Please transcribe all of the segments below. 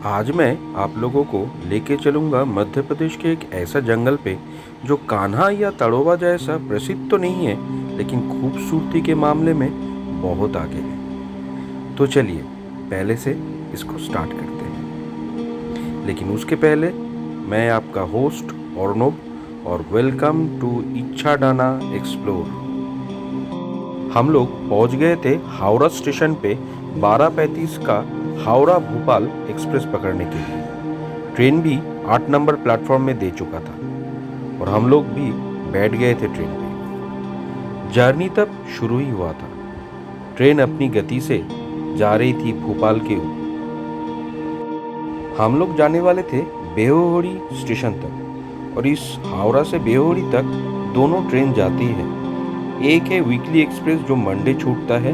आज मैं आप लोगों को लेके चलूँगा मध्य प्रदेश के एक ऐसा जंगल पे जो कान्हा या तड़ोवा जैसा प्रसिद्ध तो नहीं है, लेकिन खूबसूरती के मामले में बहुत आगे है। तो चलिए पहले से इसको स्टार्ट करते हैं। लेकिन उसके पहले मैं आपका होस्ट अर्नब और वेलकम टू इच्छाडाना एक्सप्लोर। हम लोग पहुंच गए थे हावड़ा स्टेशन पे 12:35 का हावड़ा भोपाल एक्सप्रेस पकड़ने के लिए। ट्रेन भी 8 नंबर प्लेटफॉर्म में दे चुका था और हम लोग भी बैठ गए थे ट्रेन पे। जर्नी तब शुरू ही हुआ था। ट्रेन अपनी गति से जा रही थी भोपाल के ऊपर। हम लोग जाने वाले थे बेहोड़ी स्टेशन तक और इस हावड़ा से बेहोड़ी तक दोनों ट्रेन जाती है। एक है वीकली एक्सप्रेस जो मंडे छूटता है,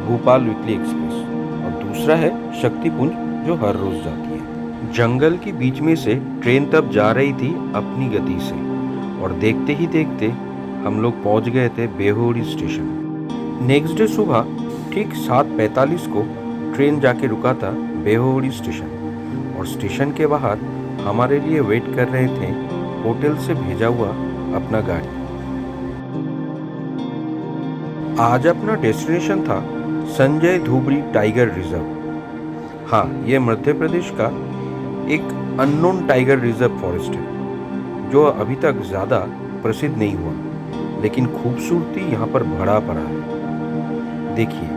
भोपाल वीकली एक्सप्रेस, और दूसरा है शक्तिपुंज जो हर रोज जाती है। जंगल के बीच में से ट्रेन तब जा रही थी अपनी गति से और देखते ही देखते हम लोग पहुंच गए थे बेहोड़ी स्टेशन। नेक्स्ट डे सुबह ठीक 7:45 को ट्रेन जाके रुका था बेहोड़ी स्टेशन और स्टेशन के बाहर हमारे लिए वेट कर रहे थे होटल से भेजा हुआ अपना गाड़ी। आज अपना डेस्टिनेशन था संजय धुबरी टाइगर रिजर्व। हाँ, ये मध्य प्रदेश का एक अननोन टाइगर रिजर्व फॉरेस्ट है जो अभी तक ज़्यादा प्रसिद्ध नहीं हुआ, लेकिन खूबसूरती यहाँ पर भरा पड़ा है। देखिए,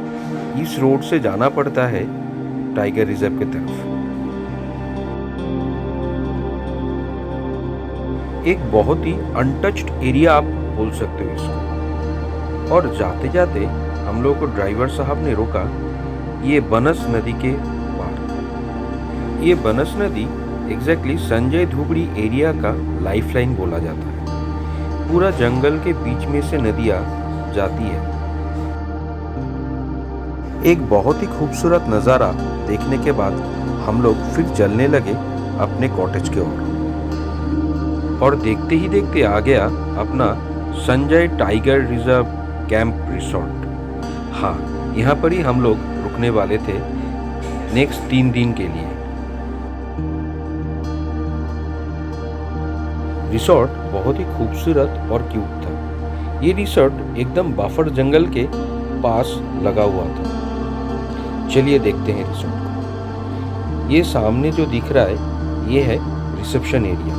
इस रोड से जाना पड़ता है टाइगर रिजर्व की तरफ। एक बहुत ही अनटच्ड एरिया आप बोल सकते हो इसको। और जाते जाते हम लोग को ड्राइवर साहब ने रोका ये बनस नदी के पार। ये बनस नदी एग्जैक्टली संजय धुबरी एरिया का लाइफलाइन बोला जाता है। पूरा जंगल के बीच में से नदियाँ जाती है। एक बहुत ही खूबसूरत नज़ारा देखने के बाद हम लोग फिर चलने लगे अपने कॉटेज के ओर। और देखते ही देखते आ गया अपना Sanjay tiger reserve camp resort. हाँ, यहाँ पर ही हम लोग रुकने वाले थे नेक्स्ट 3 दिन के लिए। रिसोर्ट बहुत ही खूबसूरत और क्यूट था। ये रिसोर्ट एकदम बफर जंगल के पास लगा हुआ था। चलिए देखते हैं रिसोर्ट को। ये सामने जो दिख रहा है ये है रिसेप्शन एरिया।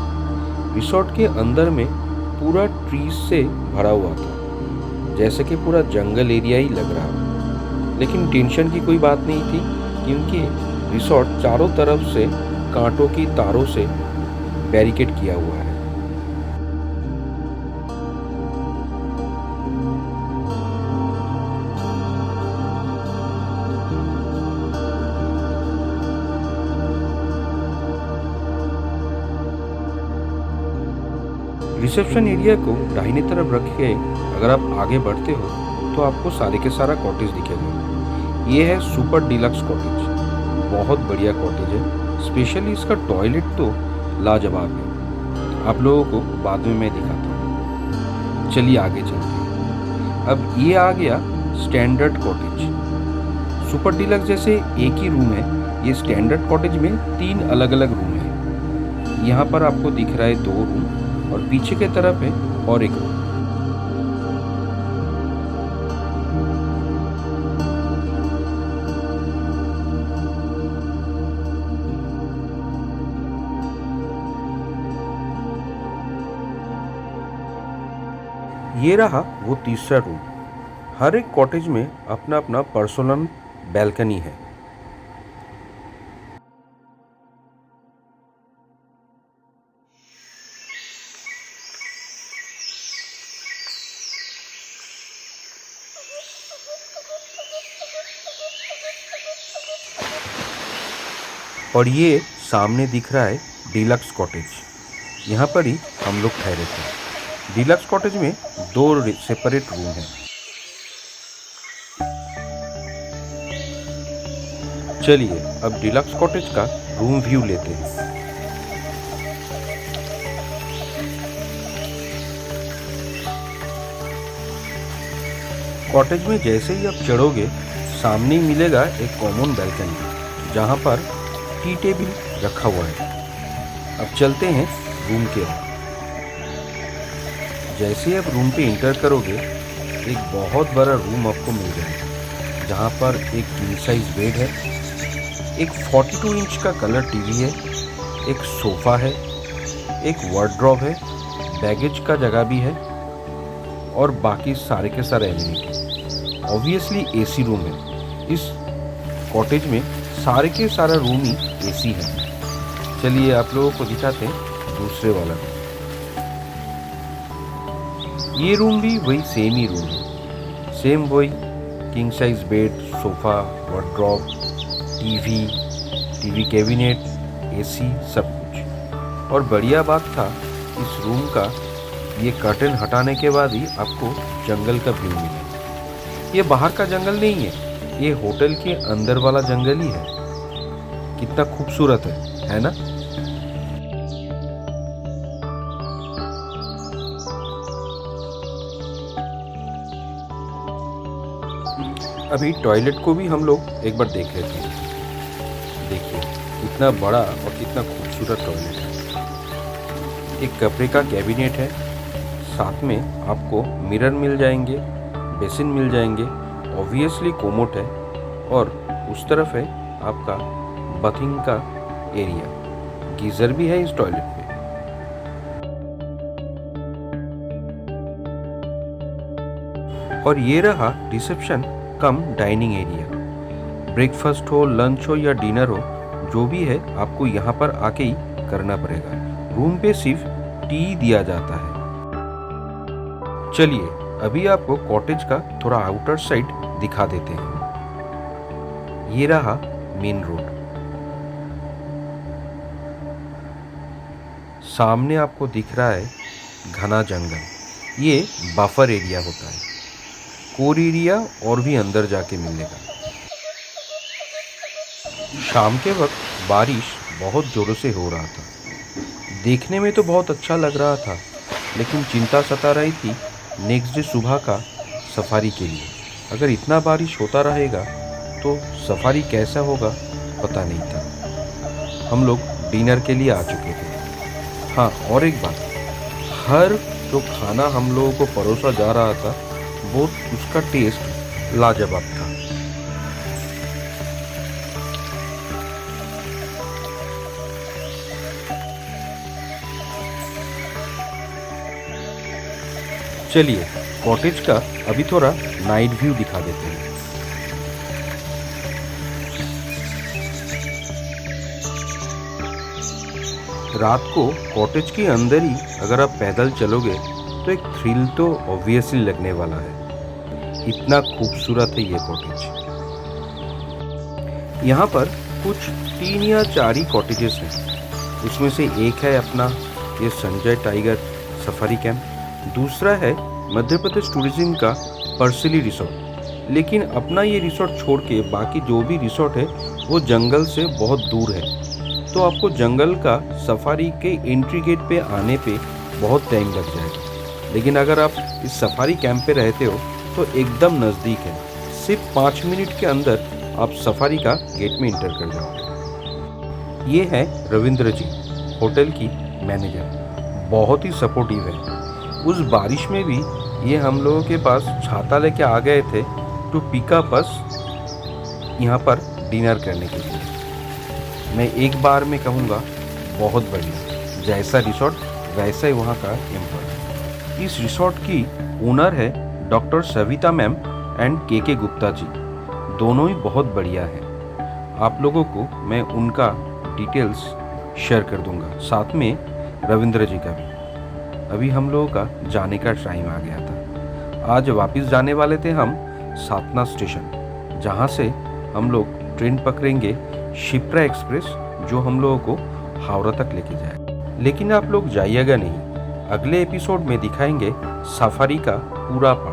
रिसोर्ट के अंदर में पूरा ट्रीज से भरा हुआ था, जैसे कि पूरा जंगल एरिया ही लग रहा। लेकिन टेंशन की कोई बात नहीं थी क्योंकि रिसोर्ट चारों तरफ से कांटों की तारों से बैरिकेड किया हुआ है। रिसेप्शन एरिया को दाहिने तरफ रख के अगर आप आगे बढ़ते हो तो आपको सारे के सारा कॉटेज दिखेगा। ये है सुपर डिलक्स कॉटेज। बहुत बढ़िया कॉटेज है। स्पेशली इसका टॉयलेट तो लाजवाब है। आप लोगों को बाद में मैं दिखाता हूँ। चलिए आगे चलते हैं। अब ये आ गया स्टैंडर्ड कॉटेज। सुपर डिलक्स जैसे एक ही रूम है, ये स्टैंडर्ड कॉटेज में 3 अलग अलग रूम है। यहाँ पर आपको दिख रहा है 2 रूम और पीछे के तरफ है और एक रूम। ये रहा वो तीसरा रूम। हर एक कॉटेज में अपना अपना पर्सनल बैल्कनी है। और ये सामने दिख रहा है डिलक्स कॉटेज। यहाँ पर ही हम लोग ठहरे थे। डिलक्स कॉटेज में 2 सेपरेट रूम हैं। चलिए अब डिलक्स कॉटेज का रूम व्यू लेते हैं। कॉटेज में जैसे ही आप चढ़ोगे सामने ही मिलेगा एक कॉमन बैल्कनी, जहाँ पर टी टेबल रखा हुआ है। अब चलते हैं रूम के अंदर। जैसे ही आप रूम पे इंटर करोगे, एक बहुत बड़ा रूम आपको मिल जाएगा, जहाँ पर एक किंग साइज बेड है, एक 42 इंच का कलर टीवी है, एक सोफ़ा है, एक वार्डरोब है, बैगेज का जगह भी है और बाकी सारे के सारे एलिमेंट। ऑब्वियसली एसी रूम है। इस कॉटेज में सारे के सारा रूम ही एसी है। चलिए आप लोगों को दिखाते हैं दूसरे वाला रूम। ये रूम भी वही सेम ही रूम है, सेम वही king size bed, sofa, wardrobe, TV cabinet, AC, सब कुछ। और बढ़िया बात था इस रूम का, ये कर्टन हटाने के बाद ही आपको जंगल का व्यू मिलेगा। ये बाहर का जंगल नहीं है, ये होटल के अंदर वाला जंगल ही है। कितना खूबसूरत है ना? अभी टॉयलेट को भी हम लोग एक बार देख लेते हैं। देखिए कितना बड़ा और कितना खूबसूरत टॉयलेट है। एक कपड़े का कैबिनेट है, साथ में आपको मिरर मिल जाएंगे, बेसिन मिल जाएंगे, ऑब्वियसली कोमोट है और उस तरफ है आपका बाथिंग का एरिया। गीज़र भी है इस टॉयलेट पे। और ये रहा रिसेप्शन कम डाइनिंग एरिया। ब्रेकफास्ट हो, लंच हो या डिनर हो, जो भी है आपको यहाँ पर आके ही करना पड़ेगा। रूम पे सिर्फ टी दिया जाता है। चलिए अभी आपको कॉटेज का थोड़ा आउटर साइड दिखा देते हैं। ये रहा मेन रोड। सामने आपको दिख रहा है घना जंगल। ये बफर एरिया होता है। कोर एरिया और भी अंदर जाके मिलेगा। शाम के वक्त बारिश बहुत ज़ोरों से हो रहा था। देखने में तो बहुत अच्छा लग रहा था, लेकिन चिंता सता रही थी नेक्स्ट डे सुबह का सफारी के लिए। अगर इतना बारिश होता रहेगा तो सफारी कैसा होगा पता नहीं था। हम लोग डिनर के लिए आ चुके थे। हाँ, और एक बात, हर जो खाना हम लोगों को परोसा जा रहा था वो उसका टेस्ट लाजवाब था। चलिए कॉटेज का अभी थोड़ा नाइट व्यू दिखा देते हैं। रात को कॉटेज के अंदर ही अगर आप पैदल चलोगे तो एक थ्रिल तो ऑब्वियसली लगने वाला है। इतना खूबसूरत है ये कॉटेज। यहाँ पर कुछ 3 या 4 ही कॉटेजेस हैं। उसमें से एक है अपना ये संजय टाइगर सफारी कैंप, दूसरा है मध्य प्रदेश टूरिज्म का पर्सिली रिसोर्ट। लेकिन अपना ये रिसोर्ट छोड़ के बाकी जो भी रिसोर्ट है वो जंगल से बहुत दूर है, तो आपको जंगल का सफारी के एंट्री गेट पे आने पे बहुत टाइम लग जाएगा। लेकिन अगर आप इस सफारी कैंप पे रहते हो तो एकदम नज़दीक है। सिर्फ 5 मिनट के अंदर आप सफारी का गेट में इंटर कर जाओगे। ये है रविंद्र जी, होटल की मैनेजर। बहुत ही सपोर्टिव है। उस बारिश में भी ये हम लोगों के पास छाता लेके आ गए थे टू पिक अप अस यहाँ पर डिनर करने के लिए। मैं एक बार में कहूँगा बहुत बढ़िया। जैसा रिसोर्ट वैसा ही वहाँ का एम्प्लॉय। इस रिसोर्ट की ओनर है डॉक्टर सविता मैम एंड के गुप्ता जी। दोनों ही बहुत बढ़िया हैं। आप लोगों को मैं उनका डिटेल्स शेयर कर दूंगा, साथ में रविंद्र जी का भी। अभी हम लोगों का जाने का टाइम आ गया था। आज वापस जाने वाले थे हम सातना स्टेशन, जहाँ से हम लोग ट्रेन पकड़ेंगे शिप्रा एक्सप्रेस, जो हम लोगों को हावड़ा तक लेके जाएगा। लेकिन आप लोग जाइएगा नहीं, अगले एपिसोड में दिखाएंगे सफारी का पूरा पार्ट।